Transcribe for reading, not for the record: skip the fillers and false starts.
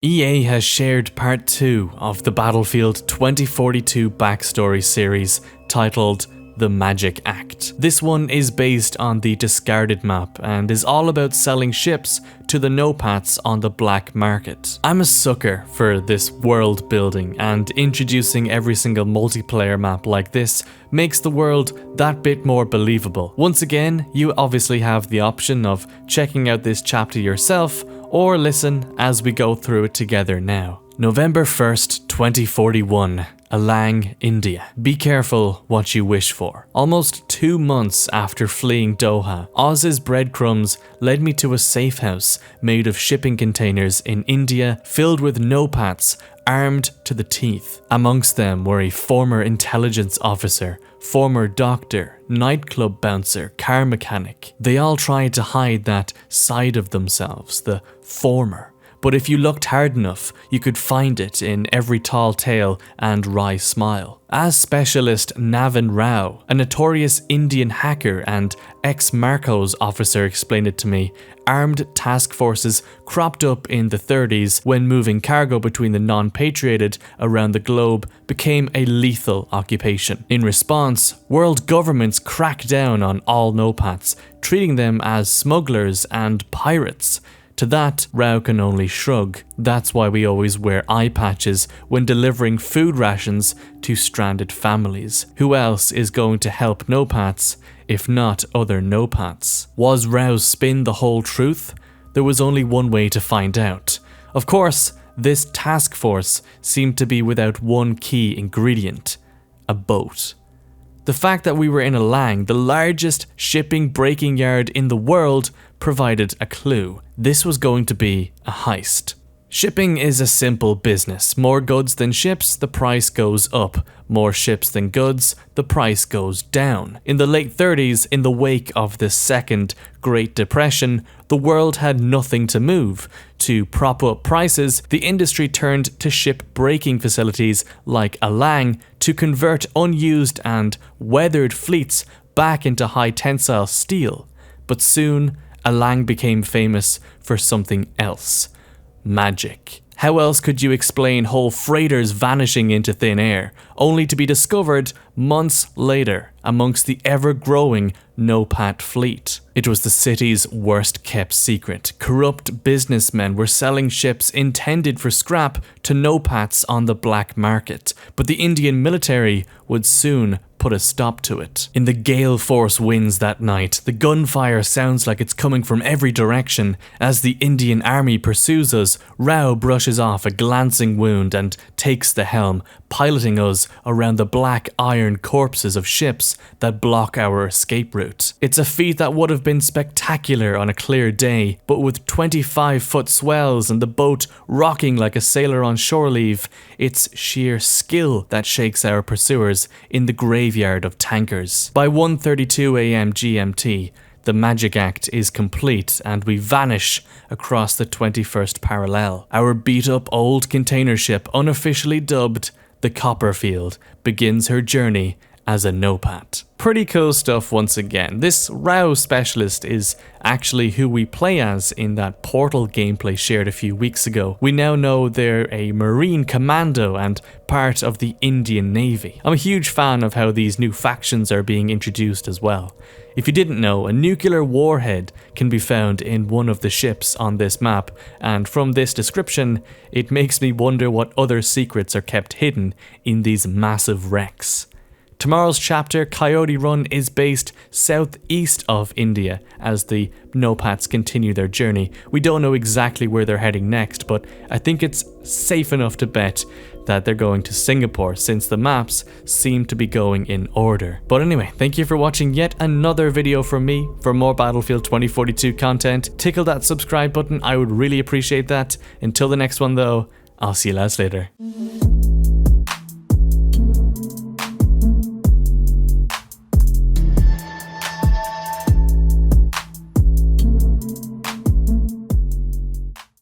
EA has shared part 2 of the Battlefield 2042 backstory series titled The Magic Act. This one is based on the discarded map and is all about selling ships to the no-pats on the black market. I'm a sucker for this world building, and introducing every single multiplayer map like this makes the world that bit more believable. Once again, you obviously have the option of checking out this chapter yourself or listen as we go through it together now. November 1st, 2041. Alang, India. Be careful what you wish for. Almost 2 months after fleeing Doha, Oz's breadcrumbs led me to a safe house made of shipping containers in India filled with no-pats armed to the teeth. Amongst them were a former intelligence officer, former doctor, nightclub bouncer, car mechanic. They all tried to hide that side of themselves, the former. But if you looked hard enough, you could find it in every tall tale and wry smile. As Specialist Navin Rao, a notorious Indian hacker and ex-Marcos officer, explained it to me, armed task forces cropped up in the 30s when moving cargo between the non-patrioted around the globe became a lethal occupation. In response, world governments cracked down on all no-pats, treating them as smugglers and pirates. To that, Rao can only shrug. That's why we always wear eye patches when delivering food rations to stranded families. Who else is going to help no-pats if not other no-pats? Was Rao's spin the whole truth? There was only one way to find out. Of course, this task force seemed to be without one key ingredient: a boat. The fact that we were in Alang, the largest shipping breaking yard in the world, provided a clue. This was going to be a heist. Shipping is a simple business. More goods than ships, the price goes up. More ships than goods, the price goes down. In the late 30s, in the wake of the Second Great Depression, the world had nothing to move. To prop up prices, the industry turned to ship breaking facilities like Alang to convert unused and weathered fleets back into high tensile steel. But soon, Alang became famous for something else: magic. How else could you explain whole freighters vanishing into thin air, only to be discovered months later amongst the ever-growing no-pat fleet? It was the city's worst-kept secret. Corrupt businessmen were selling ships intended for scrap to no-pats on the black market, but the Indian military would soon put a stop to it. In the gale force winds that night, the gunfire sounds like it's coming from every direction. As the Indian army pursues us, Rao brushes off a glancing wound and takes the helm, piloting us around the black iron corpses of ships that block our escape route. It's a feat that would have been spectacular on a clear day, but with 25-foot swells and the boat rocking like a sailor on shore leave, it's sheer skill that shakes our pursuers in the graveyard of tankers. By 1:32 AM GMT, the Magic Act is complete and we vanish across the 21st parallel. Our beat-up old container ship, unofficially dubbed the Copperfield, begins her journey as a no-pat. Pretty cool stuff once again. This Rao Specialist is actually who we play as in that Portal gameplay shared a few weeks ago. We now know they're a Marine commando and part of the Indian Navy. I'm a huge fan of how these new factions are being introduced as well. If you didn't know, a nuclear warhead can be found in one of the ships on this map, and from this description, it makes me wonder what other secrets are kept hidden in these massive wrecks. Tomorrow's chapter, Coyote Run, is based southeast of India as the no-pats continue their journey. We don't know exactly where they're heading next, but I think it's safe enough to bet that they're going to Singapore since the maps seem to be going in order. But anyway, thank you for watching yet another video from me. For more Battlefield 2042 content, tickle that subscribe button. I would really appreciate that. Until the next one though, I'll see you lads later.